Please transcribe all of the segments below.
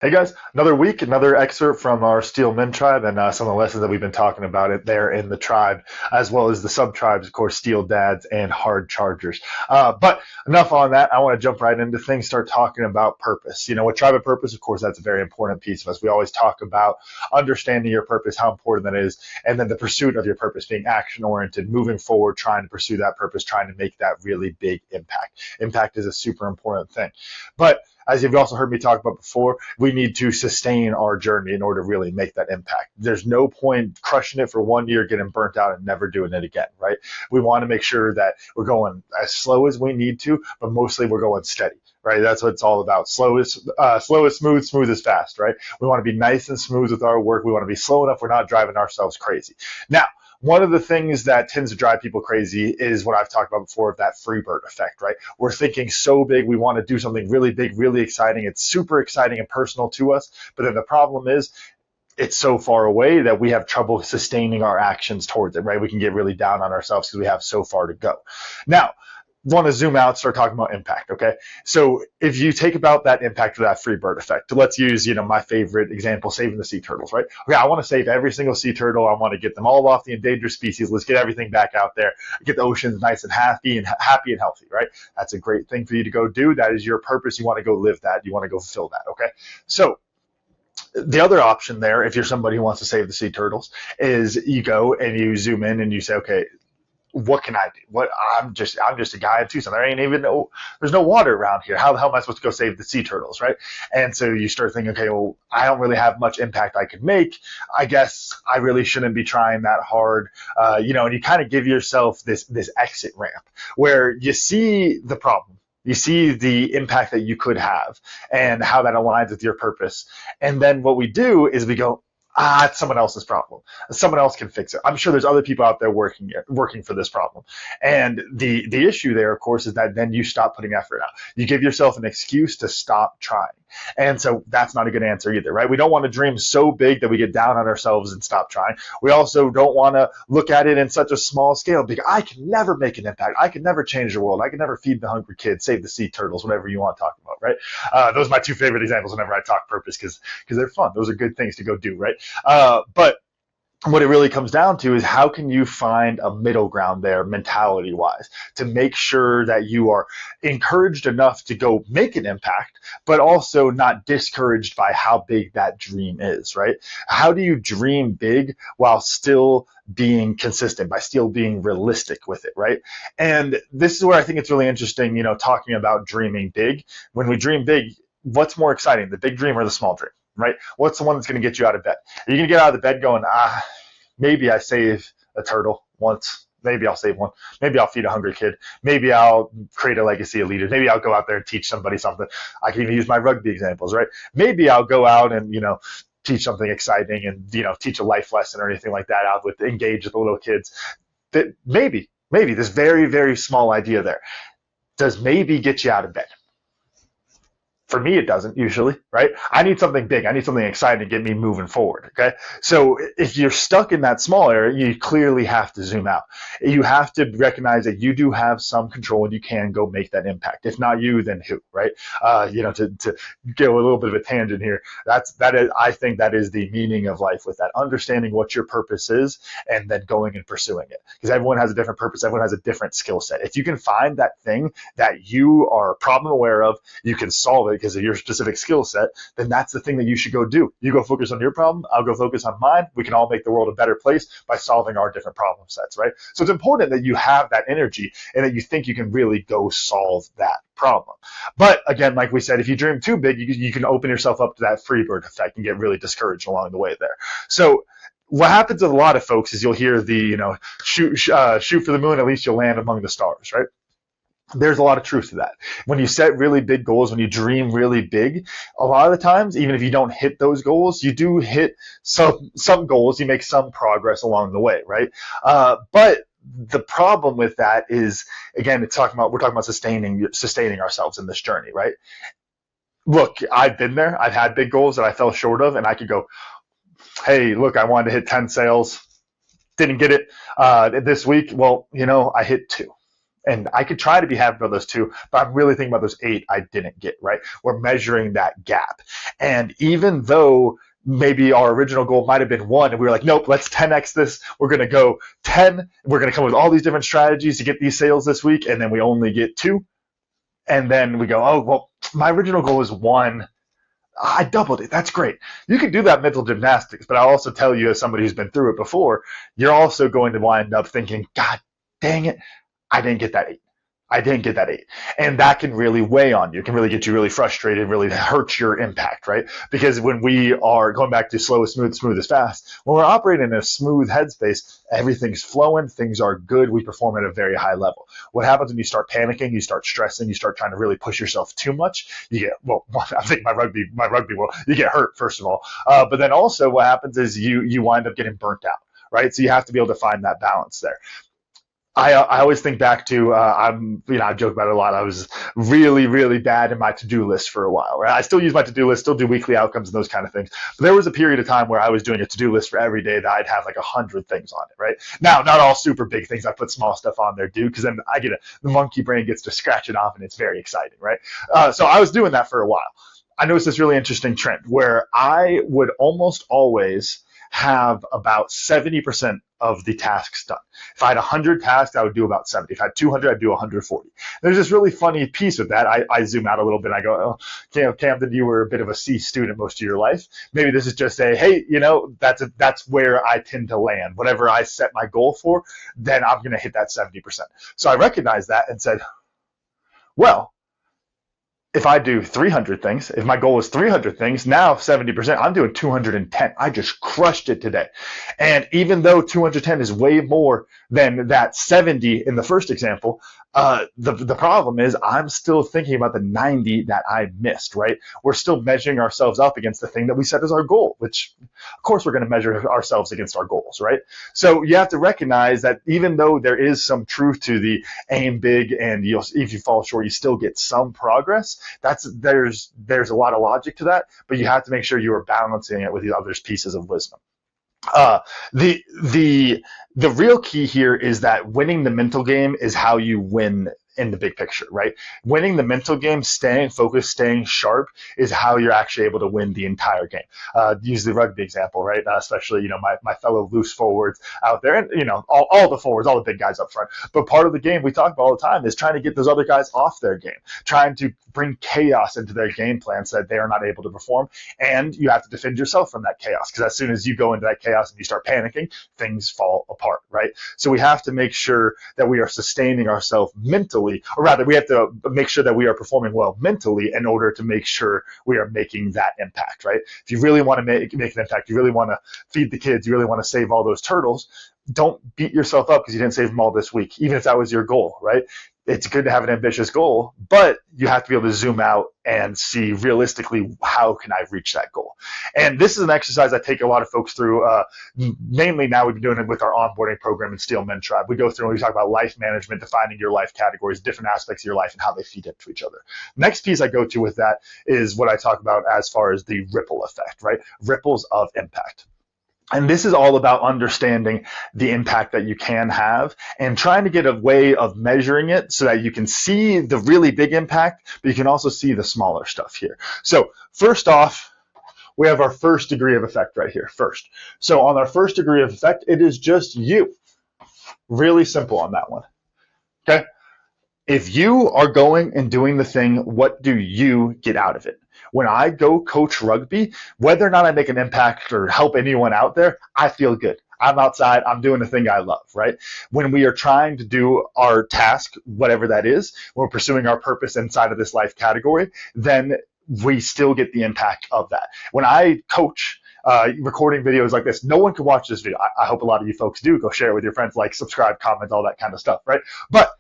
Hey guys, another week, another excerpt from our Steel Men tribe and some of the lessons that we've been talking about it there in the tribe, as well as the sub tribes, of course, Steel Dads and Hard Chargers. But enough on that. I want to jump right into things, start talking about purpose. You know, with tribe of purpose, of course, that's a very important piece of us. We always talk about understanding your purpose, how important that is, and then the pursuit of your purpose, being action oriented, moving forward, trying to pursue that purpose, trying to make that really big impact. Impact is a super important thing. But as you've also heard me talk about before, we need to sustain our journey in order to really make that impact. There's no point crushing it for 1 year, getting burnt out, and never doing it again, right? We want to make sure that we're going as slow as we need to, but mostly we're going steady. Right, that's what it's all about. Slow is smooth, smooth is fast. Right, we want to be nice and smooth with our work. We want to be slow enough we're not driving ourselves crazy. Now, one of the things that tends to drive people crazy is what I've talked about before of that free bird effect, right? We're thinking so big, we want to do something really big, really exciting. It's super exciting and personal to us. But then the problem is it's so far away that we have trouble sustaining our actions towards it, right? We can get really down on ourselves because we have so far to go. Now, want to zoom out, start talking about impact. Okay, so if you take about that impact of that free bird effect, let's use my favorite example, saving the sea turtles. Right? Okay, I want to save every single sea turtle. I want to get them all off the endangered species. Let's get everything back out there, get the oceans nice and happy and healthy. Right? That's a great thing for you to go do. That is your purpose. You want to go live that. You want to go fulfill that. Okay, so the other option there, if you're somebody who wants to save the sea turtles, is you go and you zoom in and you say, okay, what can I do? I'm just a guy in Tucson. There's no water around here. How the hell am I supposed to go save the sea turtles, right? And so you start thinking, okay, well, I don't really have much impact I could make. I guess I really shouldn't be trying that hard, and you kind of give yourself this exit ramp where you see the problem. You see the impact that you could have and how that aligns with your purpose. And then what we do is we go, it's someone else's problem. Someone else can fix it. I'm sure there's other people out there working for this problem. And the issue there, of course, is that then you stop putting effort out. You give yourself an excuse to stop trying. And so that's not a good answer either, right? We don't want to dream so big that we get down on ourselves and stop trying. We also don't want to look at it in such a small scale because I can never make an impact. I can never change the world. I can never feed the hungry kids, save the sea turtles, whatever you want to talk about, right? Those are my two favorite examples whenever I talk purpose because they're fun. Those are good things to go do, right? But what it really comes down to is how can you find a middle ground there mentality wise to make sure that you are encouraged enough to go make an impact, but also not discouraged by how big that dream is, right? How do you dream big while still being consistent, by still being realistic with it, right? And this is where I think it's really interesting, talking about dreaming big. When we dream big, what's more exciting, the big dream or the small dream? Right? What's the one that's going to get you out of bed? Are you going to get out of the bed going, maybe I save a turtle once. Maybe I'll save one. Maybe I'll feed a hungry kid. Maybe I'll create a legacy of leaders. Maybe I'll go out there and teach somebody something. I can even use my rugby examples, right? Maybe I'll go out and, teach something exciting and, teach a life lesson or anything like that out with, engage with the little kids. That maybe this very, very small idea there does maybe get you out of bed. For me, it doesn't usually, right? I need something big. I need something exciting to get me moving forward, okay? So if you're stuck in that small area, you clearly have to zoom out. You have to recognize that you do have some control and you can go make that impact. If not you, then who, right? To go a little bit of a tangent here, I think that is the meaning of life with that, understanding what your purpose is and then going and pursuing it. Because everyone has a different purpose. Everyone has a different skill set. If you can find that thing that you are problem aware of, you can solve it because of your specific skill set, then that's the thing that you should go do. You go focus on your problem, I'll go focus on mine. We can all make the world a better place by solving our different problem sets, right? So it's important that you have that energy and that you think you can really go solve that problem. But again, like we said, if you dream too big, you can open yourself up to that free bird effect and get really discouraged along the way there. So what happens with a lot of folks is you'll hear the, shoot for the moon, at least you'll land among the stars, right? There's a lot of truth to that. When you set really big goals, when you dream really big, a lot of the times, even if you don't hit those goals, you do hit some goals, you make some progress along the way, right? But the problem with that is, again, we're talking about sustaining ourselves in this journey, right? Look, I've been there. I've had big goals that I fell short of, and I could go, hey, look, I wanted to hit 10 sales, didn't get it this week. Well, I hit 2. And I could try to be happy about those 2, but I'm really thinking about those 8 I didn't get, right? We're measuring that gap. And even though maybe our original goal might have been 1, and we were like, nope, let's 10x this. We're going to go 10. We're going to come with all these different strategies to get these sales this week, and then we only get 2. And then we go, oh, well, my original goal is 1. I doubled it. That's great. You can do that mental gymnastics, but I'll also tell you, as somebody who's been through it before, you're also going to wind up thinking, God dang it, I didn't get that 8. I didn't get that 8. And that can really weigh on you. It can really get you really frustrated, really hurt your impact, right? Because when we are going back to slow is smooth, smooth is fast, when we're operating in a smooth headspace, everything's flowing, things are good, we perform at a very high level. What happens when you start panicking, you start stressing, you start trying to really push yourself too much, you get, well, I think my rugby will, you get hurt, first of all. But then also what happens is you wind up getting burnt out, right? So you have to be able to find that balance there. I always think back to I joke about it a lot. I was really, really bad in my to-do list for a while. Right? I still use my to-do list, still do weekly outcomes and those kind of things. But there was a period of time where I was doing a to-do list for every day that I'd have like 100 things on it. Right now, not all super big things. I put small stuff on there too, because then the monkey brain gets to scratch it off, and it's very exciting. Right, so I was doing that for a while. I noticed this really interesting trend where I would almost always have about 70% of the tasks done. If I had 100 tasks, I would do about 70. If I had 200, I'd do 140. There's this really funny piece with that. I zoom out a little bit. And I go, oh, Camden, you were a bit of a C student most of your life. Maybe this is just a, hey, that's where I tend to land. Whatever I set my goal for, then I'm going to hit that 70%. So I recognized that and said, well, if I do 300 things, if my goal is 300 things, now 70%, I'm doing 210. I just crushed it today. And even though 210 is way more than that 70 in the first example, the problem is I'm still thinking about the 90 that I missed, right? We're still measuring ourselves up against the thing that we set as our goal, which of course we're going to measure ourselves against our goals, right? So you have to recognize that even though there is some truth to the aim big and if you fall short, you still get some progress. There's a lot of logic to that, but you have to make sure you are balancing it with the other pieces of wisdom. The real key here is that winning the mental game is how you win in the big picture, right? Winning the mental game, staying focused, staying sharp is how you're actually able to win the entire game. Use the rugby example, right? Especially, my fellow loose forwards out there, and, all the forwards, all the big guys up front. But part of the game we talk about all the time is trying to get those other guys off their game, trying to bring chaos into their game plan so that they are not able to perform. And you have to defend yourself from that chaos, because as soon as you go into that chaos and you start panicking, things fall apart, right? So we have to make sure that we are sustaining ourselves mentally, or rather, we have to make sure that we are performing well mentally in order to make sure we are making that impact, right? If you really want to make an impact, you really want to feed the kids, you really want to save all those turtles, don't beat yourself up because you didn't save them all this week, even if that was your goal, right? It's good to have an ambitious goal, but you have to be able to zoom out and see realistically, how can I reach that goal? And this is an exercise I take a lot of folks through. Mainly now we've been doing it with our onboarding program in Steel Men Tribe. We go through and we talk about life management, defining your life categories, different aspects of your life and how they feed into each other. Next piece I go to with that is what I talk about as far as the ripple effect, right? Ripples of impact. And this is all about understanding the impact that you can have and trying to get a way of measuring it so that you can see the really big impact, but you can also see the smaller stuff here. So first off, we have our first degree of effect right here first. So on our first degree of effect, it is just you. Really simple on that one. Okay? If you are going and doing the thing, what do you get out of it? When I go coach rugby, whether or not I make an impact or help anyone out there, I feel good. I'm outside, I'm doing the thing I love, right? When we are trying to do our task, whatever that is, when we're pursuing our purpose inside of this life category, then we still get the impact of that. When I coach, recording videos like this, no one can watch this video. I hope a lot of you folks do. Go share it with your friends, like, subscribe, comment, all that kind of stuff, right? But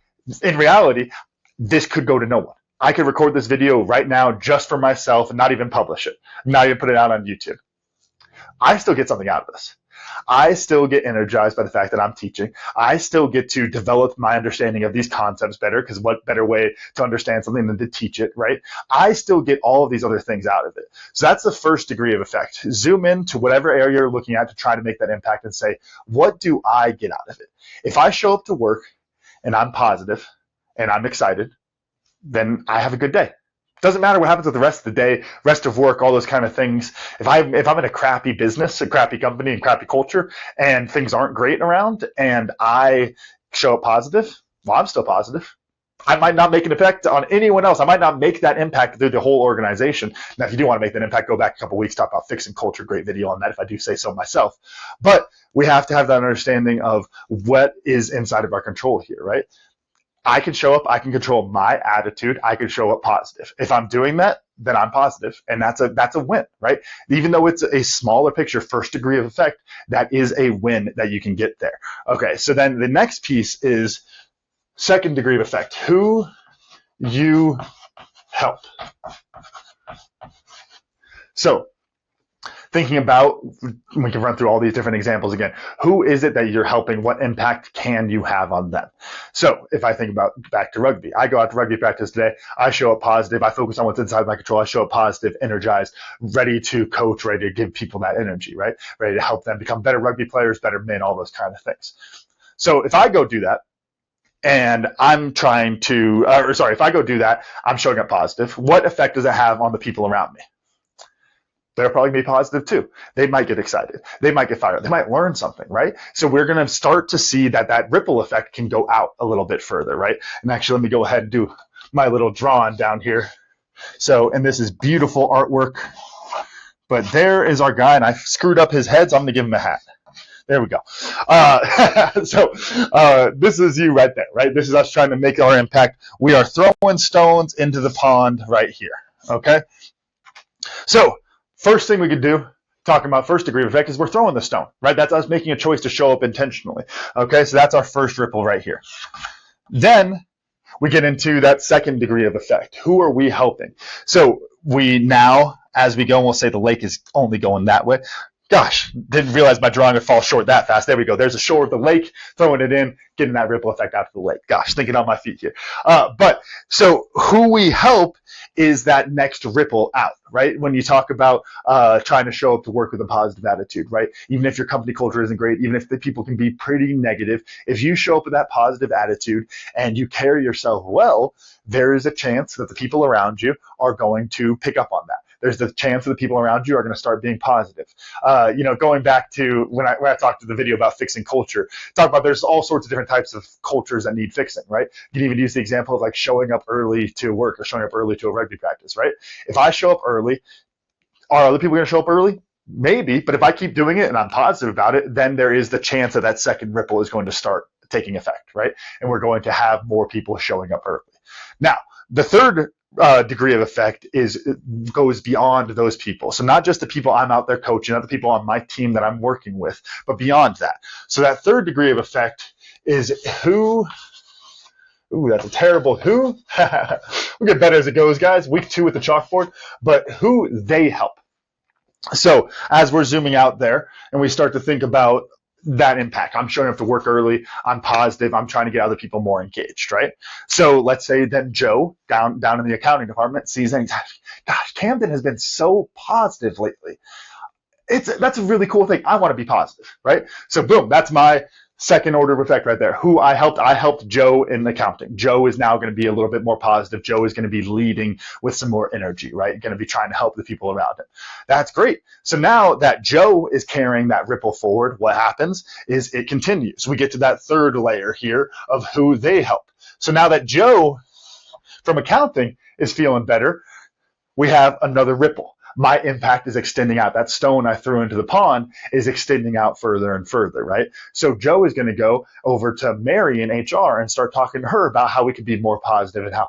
in reality, this could go to no one. I could record this video right now just for myself and not even publish it, not even put it out on YouTube. I still get something out of this. I still get energized by the fact that I'm teaching. I still get to develop my understanding of these concepts better, because what better way to understand something than to teach it, right? I still get all of these other things out of it. So that's the first degree of effect. Zoom in to whatever area you're looking at to try to make that impact and say, what do I get out of it? If I show up to work and I'm positive, and I'm excited, then I have a good day. Doesn't matter what happens with the rest of the day, rest of work, all those kind of things. If I'm in a crappy business, a crappy company, and crappy culture, and things aren't great around, and I show up positive, well, I'm still positive. I might not make an effect on anyone else. I might not make that impact through the whole organization. Now, if you do want to make that impact, go back a couple of weeks, talk about fixing culture. Great video on that, if I do say so myself. But we have to have that understanding of what is inside of our control here, right? I can show up, I can control my attitude, I can show up positive. If I'm doing that, then I'm positive, and that's a win, right? Even though it's a smaller picture, first degree of effect, that is a win that you can get there. Okay, so then the next piece is second degree of effect, who you help. So thinking about, we can run through all these different examples again. Who is it that you're helping? What impact can you have on them? So if I think about back to rugby, I go out to rugby practice today. I show up positive. I focus on what's inside my control. I show up positive, energized, ready to coach, ready to give people that energy, right? Ready to help them become better rugby players, better men, all those kind of things. So if I go do that, and I'm trying to, if I go do that, I'm showing up positive. What effect does it have on the people around me? They're probably going to be positive too. They might get excited. They might get fired. They might learn something, right? So we're going to start to see that ripple effect can go out a little bit further, right? And actually, let me go ahead and do my little drawing down here. So, and this is beautiful artwork. But there is our guy, and I screwed up his head, so I'm going to give him a hat. There we go. This is you right there, right? This is us trying to make our impact. We are throwing stones into the pond right here, okay? So first thing we could do, talking about first degree of effect, is we're throwing the stone, right? That's us making a choice to show up intentionally, okay? So that's our first ripple right here. Then we get into that second degree of effect. Who are we helping? So we now, as we go, and we'll say the lake is only going that way. Gosh, didn't realize my drawing would fall short that fast. There we go. There's a shore of the lake, throwing it in, getting that ripple effect out to the lake. Gosh, thinking on my feet here. But so who we help is that next ripple out, right? When you talk about trying to show up to work with a positive attitude, right? Even if your company culture isn't great, even if the people can be pretty negative, if you show up with that positive attitude and you carry yourself well, there is a chance that the people around you are going to pick up on that. There's the chance that the people around you are going to start being positive. Going back to when I talked to the video about fixing culture, talk about there's all sorts of different types of cultures that need fixing, right? You can even use the example of like showing up early to work or showing up early to a rugby practice, right? If I show up early, are other people going to show up early? Maybe, but if I keep doing it and I'm positive about it, then there is the chance that second ripple is going to start taking effect, right? And we're going to have more people showing up early. Now, the third degree of effect goes beyond those people. So not just the people I'm out there coaching, not the people on my team that I'm working with, but beyond that. So that third degree of effect is who. Ooh, that's a terrible who. We'll get better as it goes, guys. Week 2 with the chalkboard, but who they help. So as we're zooming out there and we start to think about that impact, I'm showing up to work early, I'm positive, I'm trying to get other people more engaged, right? So let's say that Joe down in the accounting department sees that, gosh, Camden has been so positive lately. That's a really cool thing. I want to be positive, right? So boom, that's my second order of effect right there. Who I helped Joe in accounting. Joe is now going to be a little bit more positive. Joe is going to be leading with some more energy, right? Going to be trying to help the people around him. That's great. So now that Joe is carrying that ripple forward, what happens is it continues. We get to that third layer here of who they help. So now that Joe from accounting is feeling better, we have another ripple. My impact is extending out. That stone I threw into the pond is extending out further and further, right? So Joe is going to go over to Mary in HR and start talking to her about how we could be more positive and how,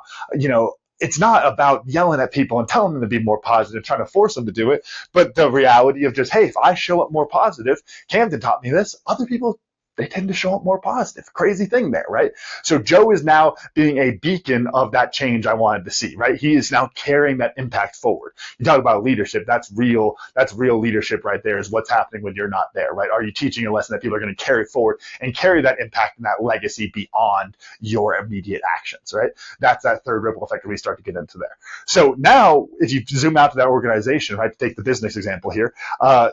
it's not about yelling at people and telling them to be more positive, trying to force them to do it, but the reality of just, hey, if I show up more positive, Camden taught me this, other people, they tend to show up more positive. Crazy thing there, right? So Joe is now being a beacon of that change I wanted to see, right? He is now carrying that impact forward. You talk about leadership, that's real leadership right there, is what's happening when you're not there, right? Are you teaching a lesson that people are going to carry forward and carry that impact and that legacy beyond your immediate actions, right? That's that third ripple effect that we start to get into there. So now, if you zoom out to that organization, right, to take the business example here,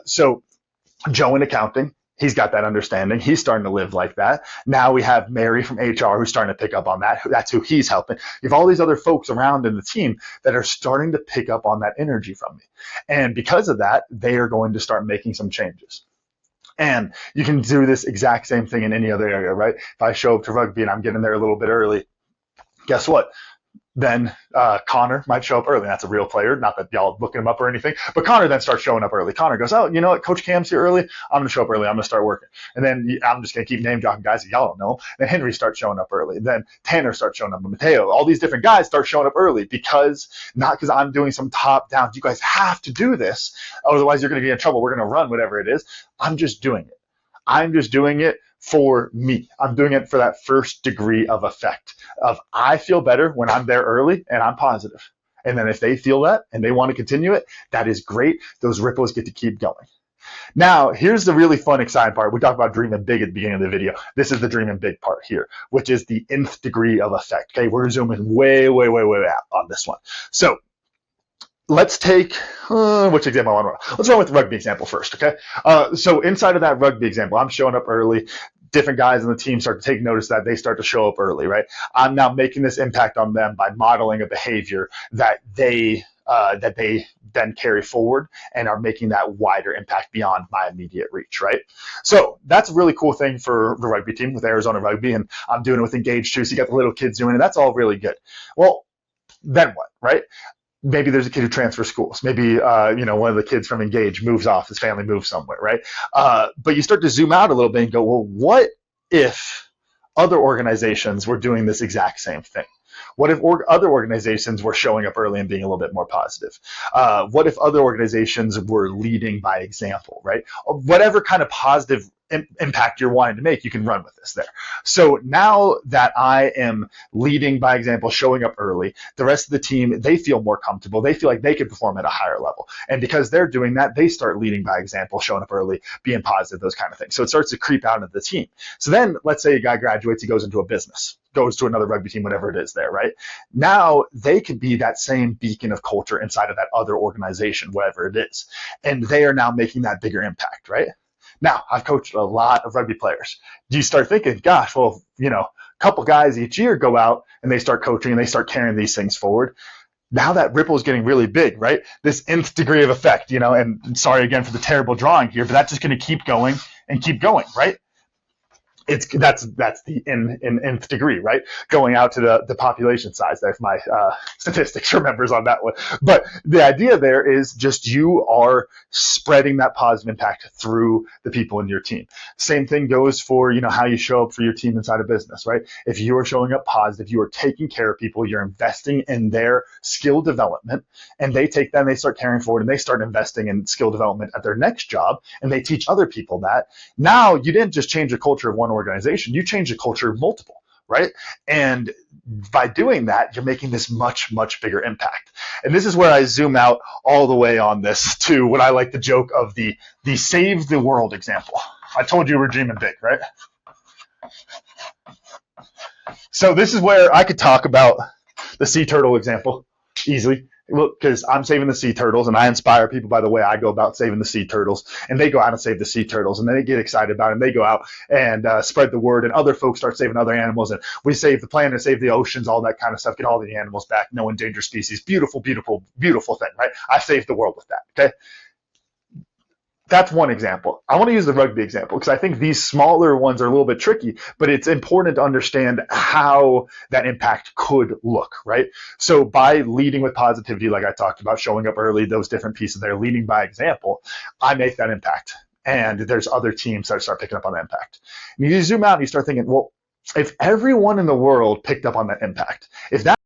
so Joe in accounting, He's got that understanding. He's starting to live like that. Now we have Mary from HR who's starting to pick up on that. That's who he's helping. You have all these other folks around in the team that are starting to pick up on that energy from me. And because of that, they are going to start making some changes. And you can do this exact same thing in any other area, right? If I show up to rugby and I'm getting there a little bit early, guess what? Then Connor might show up early. That's a real player. Not that y'all looking him up or anything, but Connor then starts showing up early. Connor goes, oh, you know what? Coach Cam's here early. I'm going to show up early. I'm going to start working. And then I'm just going to keep name dropping guys that y'all don't know. Then Henry starts showing up early. Then Tanner starts showing up. Mateo, all these different guys start showing up early not because I'm doing some top down. You guys have to do this. Otherwise, you're going to get in trouble. We're going to run whatever it is. I'm just doing it. I'm just doing it for me. I'm doing it for that first degree of effect of I feel better when I'm there early and I'm positive. And then if they feel that and they want to continue it, that is great. Those ripples get to keep going. Now, here's the really fun, exciting part. We talked about dreaming big at the beginning of the video. This is the dreaming big part here, which is the nth degree of effect. Okay, we're zooming way out on this one. So let's take, which example I want to run? Let's run with the rugby example first, okay? So inside of that rugby example, I'm showing up early. Different guys on the team start to take notice that they start to show up early, right? I'm now making this impact on them by modeling a behavior that they then carry forward and are making that wider impact beyond my immediate reach, right? So that's a really cool thing for the rugby team with Arizona Rugby, and I'm doing it with Engage too, so you got the little kids doing it. That's all really good. Well, then what, right? Maybe there's a kid who transfers schools. Maybe, one of the kids from Engage moves off, his family moves somewhere, right? But you start to zoom out a little bit and go, well, what if other organizations were doing this exact same thing? What if other organizations were showing up early and being a little bit more positive? What if other organizations were leading by example, right? Whatever kind of positive impact you're wanting to make, you can run with this there. So now that I am leading by example, showing up early, the rest of the team, they feel more comfortable. They feel like they can perform at a higher level. And because they're doing that, they start leading by example, showing up early, being positive, those kind of things. So it starts to creep out into the team. So then let's say a guy graduates, he goes into a business, goes to another rugby team, whatever it is there, right? Now they could be that same beacon of culture inside of that other organization, whatever it is. And they are now making that bigger impact, right? Now, I've coached a lot of rugby players. Do you start thinking, gosh, well, a couple guys each year go out and they start coaching and they start carrying these things forward. Now that ripple is getting really big, right? This nth degree of effect, and sorry again for the terrible drawing here, but that's just going to keep going and keep going, right? That's the nth degree, right? Going out to the population size. There's my statistics remembers on that one. But the idea there is just you are spreading that positive impact through the people in your team. Same thing goes for how you show up for your team inside a business, right? If you are showing up positive, you are taking care of people, you're investing in their skill development, and they take that and they start carrying forward and they start investing in skill development at their next job, and they teach other people that. Now you didn't just change the culture of one organization, you change the culture of multiple, right? And by doing that, you're making this much, much bigger impact. And this is where I zoom out all the way on this to what I like to joke of the save the world example. I told you we're dreaming big, right? So this is where I could talk about the sea turtle example easily. Look, because I'm saving the sea turtles, and I inspire people by the way I go about saving the sea turtles, and they go out and save the sea turtles, and then they get excited about it, and they go out and spread the word, and other folks start saving other animals, and we save the planet, save the oceans, all that kind of stuff, get all the animals back, no endangered species. Beautiful, beautiful, beautiful thing, right? I saved the world with that, okay? That's one example. I want to use the rugby example because I think these smaller ones are a little bit tricky, but it's important to understand how that impact could look, right? So by leading with positivity, like I talked about, showing up early, those different pieces there, leading by example, I make that impact. And there's other teams that start picking up on that impact. And you zoom out and you start thinking, well, if everyone in the world picked up on that impact, if that